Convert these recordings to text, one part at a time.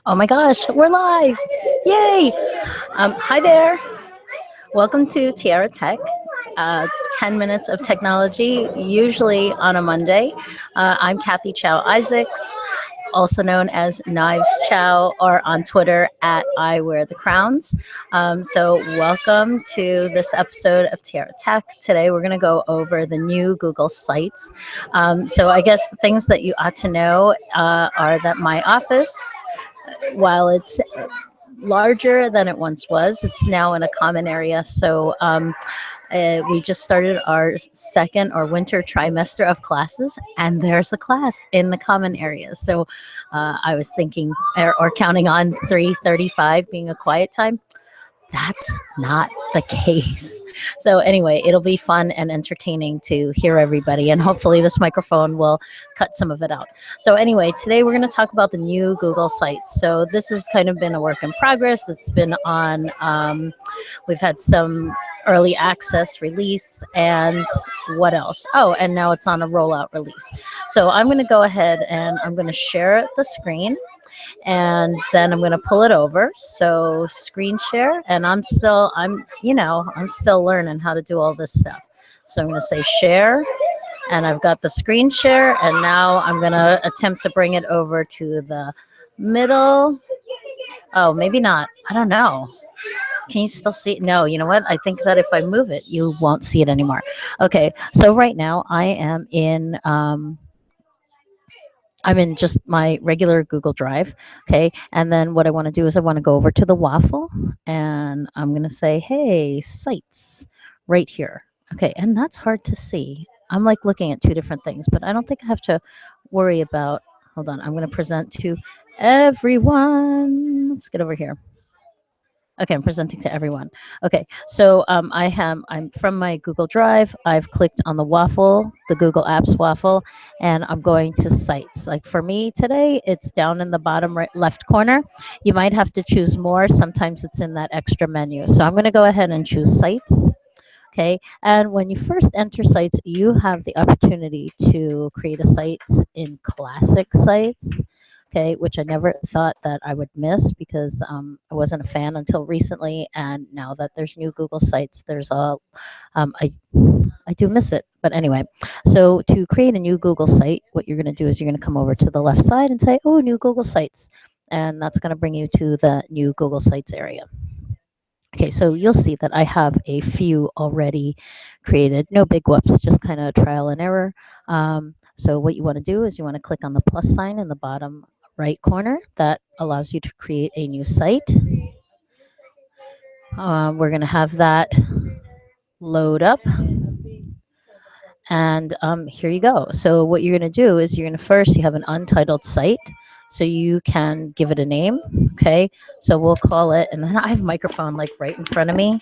Oh my gosh, we're live! Yay! Hi there. Welcome to Tiara Tech. Uh, 10 minutes of technology, usually on a Monday. I'm Kathy Cheo-Isaacs, also known as Knives Chow, or on Twitter at I Wear the Crowns. So, welcome to this episode of Tiara Tech. Today, we're going to go over the new Google Sites. So, I guess the things that you ought to know are that my office, while it's larger than it once was, it's now in a common area. So we just started our second or winter trimester of classes, and there's a class in the common area. So I was thinking or counting on 3:35 being a quiet time. That's not the case. So, anyway, it'll be fun and entertaining to hear everybody, and hopefully, this microphone will cut some of it out. So, anyway, today we're going to talk about the new Google Sites. So, this has kind of been a work in progress. It's been on, we've had some early access release, and what else? Oh, and now it's on a rollout release. So, I'm going to go ahead and I'm going to share the screen, and then I'm going to pull it over. So screen share, and I'm still learning how to do all this stuff. So I'm going to say share, and I've got the screen share, and now I'm going to attempt to bring it over to the middle. Oh, maybe not. I don't know. Can you still see it? No, you know what? I think that if I move it, you won't see it anymore. Okay, so right now I am in I'm in just my regular Google Drive. Okay. And then what I want to do is I want to go over to the waffle, and I'm going to say, hey, sites right here. Okay. And that's hard to see. I'm like looking at two different things, but I don't think I have to worry about. Hold on. I'm going to present to everyone. Let's get over here. Okay, I'm presenting to everyone. Okay, so I'm from my Google Drive. I've clicked on the waffle, the Google Apps waffle, and I'm going to sites. Like for me today, it's down in the bottom right left corner. You might have to choose more. Sometimes it's in that extra menu. So I'm going to go ahead and choose sites. Okay, and when you first enter sites, you have the opportunity to create a site in classic sites. Okay, which I never thought that I would miss because I wasn't a fan until recently, and now that there's new Google sites, there's a I do miss it. But anyway, so to create a new Google site, what you're going to do is you're going to come over to the left side and say, "Oh, new Google sites," and that's going to bring you to the new Google Sites area. Okay, so you'll see that I have a few already created. No big whoops, just kind of trial and error. So what you want to do is you want to click on the plus sign in the bottom right corner. That allows you to create a new site. We're going to have that load up. And here you go. So what you're going to do is you're going to first, you have an untitled site. So you can give it a name. Okay, so we'll call it, and then I have a microphone like right in front of me.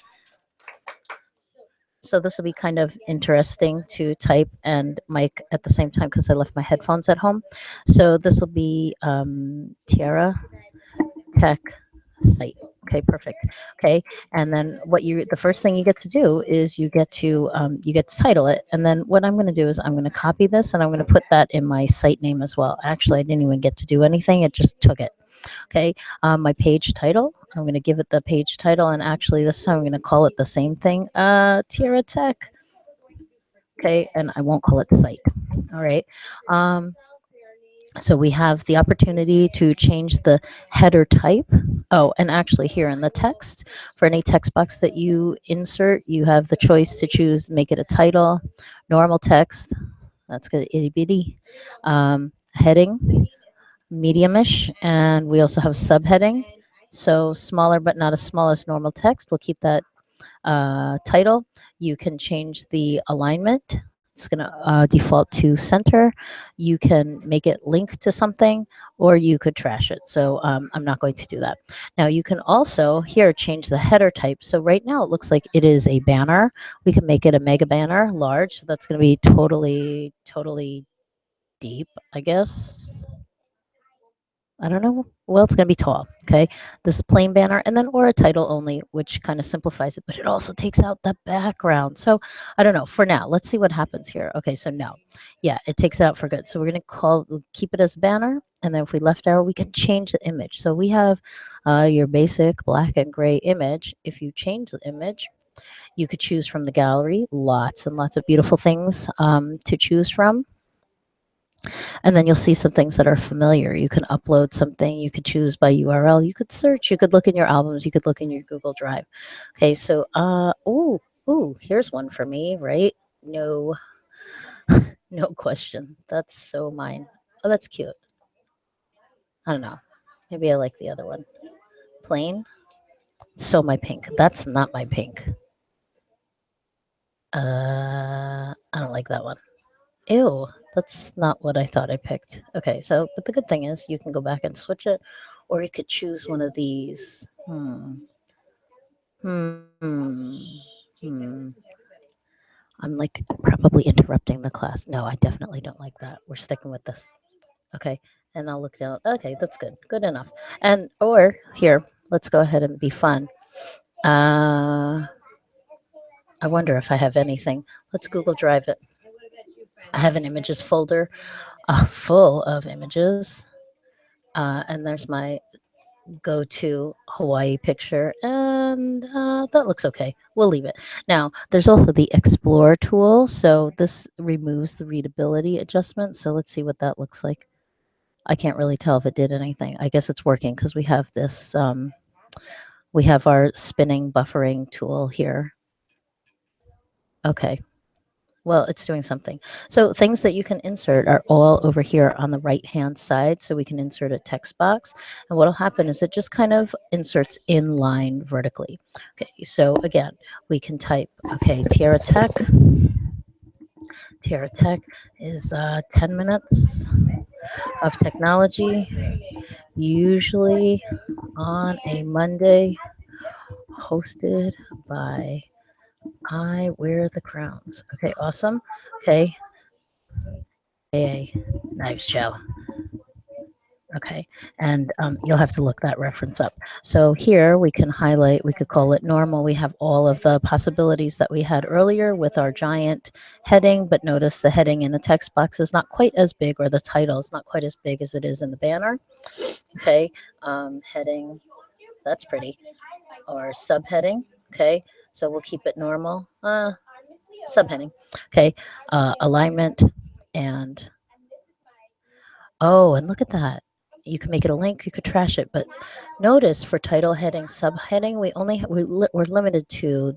So this will be kind of interesting to type and mic at the same time because I left my headphones at home. So this will be Tiara Tech site. Okay, perfect. Okay, and then the first thing you get to do is you get to title it, and then what I'm going to do is I'm going to copy this and I'm going to put that in my site name as well. Actually, I didn't even get to do anything; it just took it. Okay, my page title. I'm going to give it the page title, and actually this time I'm going to call it the same thing, Tiara Tech. Okay, and I won't call it the site. All right. So we have the opportunity to change the header type. Oh, and actually here in the text, for any text box that you insert, you have the choice to choose, make it a title, normal text, that's good, itty bitty, heading, medium-ish, and we also have subheading. So smaller but not as small as normal text. We'll keep that title. You can change the alignment. It's going to default to center. You can make it link to something, or you could trash it. So I'm not going to do that. Now you can also here change the header type. So right now it looks like it is a banner. We can make it a mega banner, large. So that's going to be totally deep, I guess. I don't know. Well, it's going to be tall. Okay. This is plain banner and then or a title only, which kind of simplifies it, but it also takes out the background. So I don't know. For now, let's see what happens here. Okay. So no. Yeah, it takes it out for good. So we're going to we'll keep it as banner. And then if we left arrow, we can change the image. So we have your basic black and gray image. If you change the image, you could choose from the gallery, lots and lots of beautiful things to choose from. And then you'll see some things that are familiar. You can upload something, you could choose by URL, you could search, you could look in your albums, you could look in your Google Drive. Okay, so here's one for me, right? No, no question. That's so mine. Oh, that's cute. I don't know. Maybe I like the other one. Plain. So my pink. That's not my pink. I don't like that one. Ew, that's not what I thought I picked. Okay, so, but the good thing is you can go back and switch it, or you could choose one of these. Hmm. Hmm. I'm like probably interrupting the class. No, I definitely don't like that. We're sticking with this. Okay, and I'll look down. Okay, that's good. Good enough. And, or here, let's go ahead and be fun. Uh, I wonder if I have anything. Let's Google Drive it. I have an images folder full of images. And there's my go to Hawaii picture, and that looks okay. We'll leave it. Now, there's also the Explore tool. So this removes the readability adjustment. So let's see what that looks like. I can't really tell if it did anything. I guess it's working because we have this, we have our spinning buffering tool here. Okay. Well, it's doing something. So things that you can insert are all over here on the right-hand side. So we can insert a text box. And what will happen is it just kind of inserts in line vertically. Okay, so again, we can type, okay, Tiara Tech. Tiara Tech is 10 minutes of technology, usually on a Monday, hosted by I Wear the Crowns. Okay, awesome. Okay, a Knives Show. Okay, and you'll have to look that reference up. So here we can highlight, we could call it normal. We have all of the possibilities that we had earlier with our giant heading, but notice the heading in the text box is not quite as big, or the title is not quite as big as it is in the banner. Okay, heading, that's pretty, or subheading. Okay, so we'll keep it normal. Subheading. Okay, alignment, and oh, and look at that. You can make it a link, you could trash it, but notice for title heading, subheading, we only we're limited to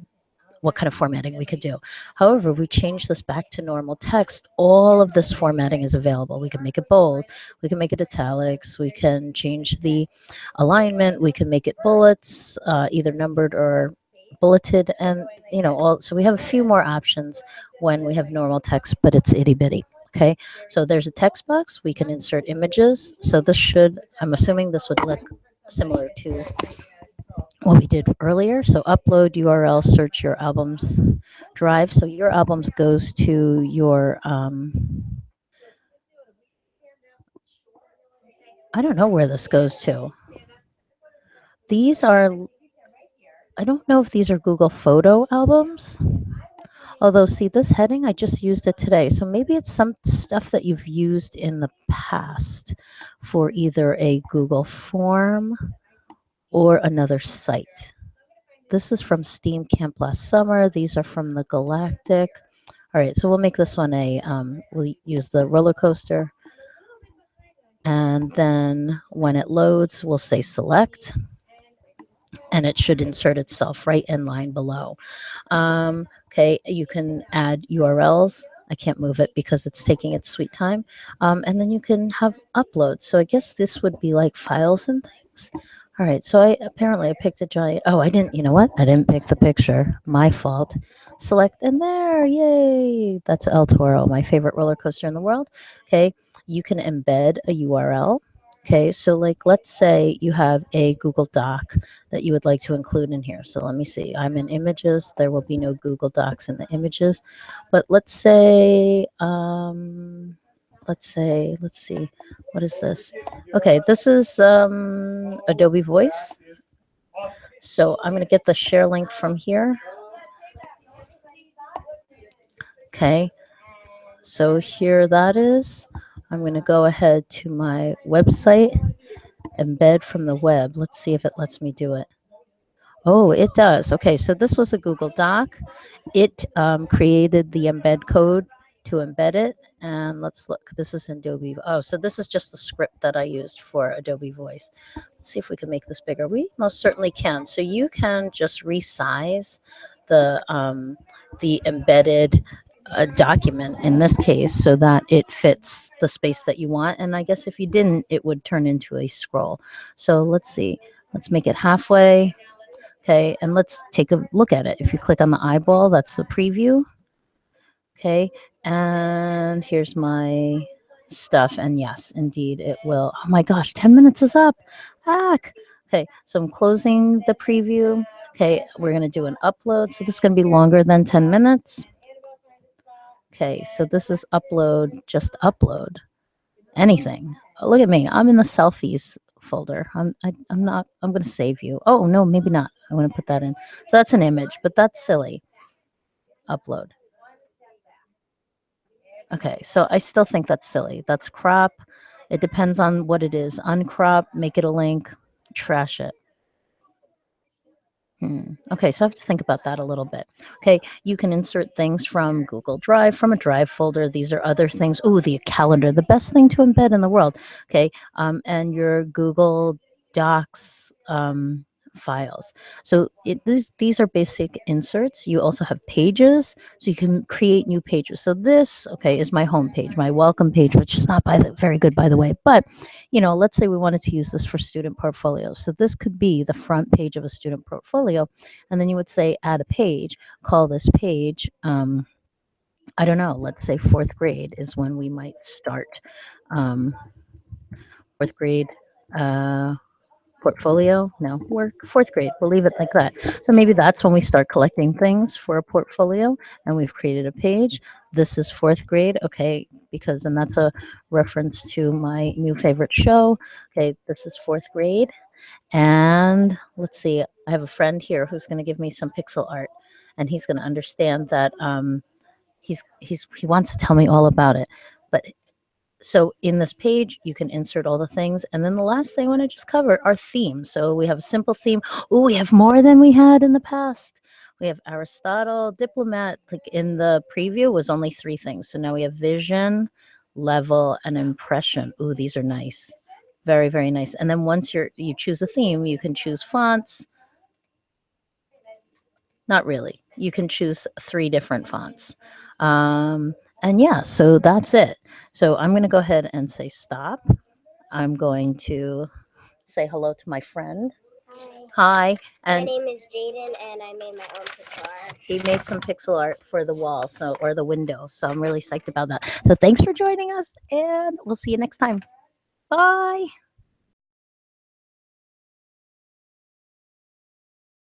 what kind of formatting we could do. However, we change this back to normal text. All of this formatting is available. We can make it bold, we can make it italics, we can change the alignment, we can make it bullets, either numbered or bulleted, and all. So we have a few more options when we have normal text, but it's itty bitty. Okay, so there's a text box. We can insert images. So this should, I'm assuming this would look similar to what we did earlier. So upload URL, search your albums drive. So your albums goes to your, I don't know where this goes to. These are, I don't know if these are Google Photo albums. Although, see, this heading, I just used it today. So maybe it's some stuff that you've used in the past for either a Google form or another site. This is from Steam Camp last summer. These are from the Galactic. All right, so we'll make this one a, we'll use the roller coaster. And then when it loads, we'll say select. And it should insert itself right in line below. Okay, you can add URLs. I can't move it because it's taking its sweet time. And then you can have uploads. So I guess this would be like files and things. All right, so I picked a giant. Oh, I didn't. You know what? I didn't pick the picture. My fault. Select, and there, yay! That's El Toro, my favorite roller coaster in the world. Okay, you can embed a URL. Okay, so like let's say you have a Google Doc that you would like to include in here. So let me see. I'm in images. There will be no Google Docs in the images, but let's say let's say, let's see, what is this? Okay, this is Adobe Voice. So I'm going to get the share link from here. Okay, so here that is. I'm going to go ahead to my website, embed from the web. Let's see if it lets me do it. Oh, it does. Okay, so this was a Google Doc. It created the embed code to embed it. And let's look. This is in Adobe. Oh, so this is just the script that I used for Adobe Voice. Let's see if we can make this bigger. We most certainly can. So you can just resize the embedded document in this case so that it fits the space that you want. And I guess if you didn't, it would turn into a scroll. So let's see. Let's make it halfway. Okay, and let's take a look at it. If you click on the eyeball, that's the preview. Okay, and here's my stuff. And yes, indeed, it will. Oh my gosh, 10 minutes is up. Heck. Okay, so I'm closing the preview. Okay, we're going to do an upload. So this is going to be longer than 10 minutes. Okay, so this is upload, just upload anything. Oh, look at me. I'm in the selfies folder. I'm not, I'm going to save you. Oh, no, maybe not. I'm going to put that in. So that's an image, but that's silly. Upload. Okay, so I still think that's silly. That's crop. It depends on what it is. Uncrop, make it a link, trash it. Okay, so I have to think about that a little bit. Okay, you can insert things from Google Drive, from a Drive folder. These are other things. Oh, the calendar, the best thing to embed in the world. Okay, and your Google Docs files. So these are basic inserts. You also have pages, so you can create new pages. So this, okay, is my home page, my welcome page, which is not very good, by the way. But let's say we wanted to use this for student portfolios. So this could be the front page of a student portfolio, and then you would say add a page. Call this page. I don't know. Let's say fourth grade is when we might start. Fourth grade. Portfolio. No, we're fourth grade. We'll leave it like that. So maybe that's when we start collecting things for a portfolio, and we've created a page. This is fourth grade. Okay, and that's a reference to my new favorite show. Okay, this is fourth grade. And let's see, I have a friend here who's going to give me some pixel art, and he's going to understand that he wants to tell me all about it. But so in this page, you can insert all the things. And then the last thing I want to just cover are themes. So we have a simple theme. Oh, we have more than we had in the past. We have Aristotle, diplomat. Like in the preview was only 3 things. So now we have vision, level, and impression. Ooh, these are nice. Very, very nice. And then once you choose a theme, you can choose fonts. Not really. You can choose 3 different fonts. And yeah, so that's it. So I'm going to go ahead and say stop. I'm going to say hello to my friend. Hi. And my name is Jaden, and I made my own pixel art. He made some pixel art for the wall, or the window. So I'm really psyched about that. So thanks for joining us, and we'll see you next time. Bye.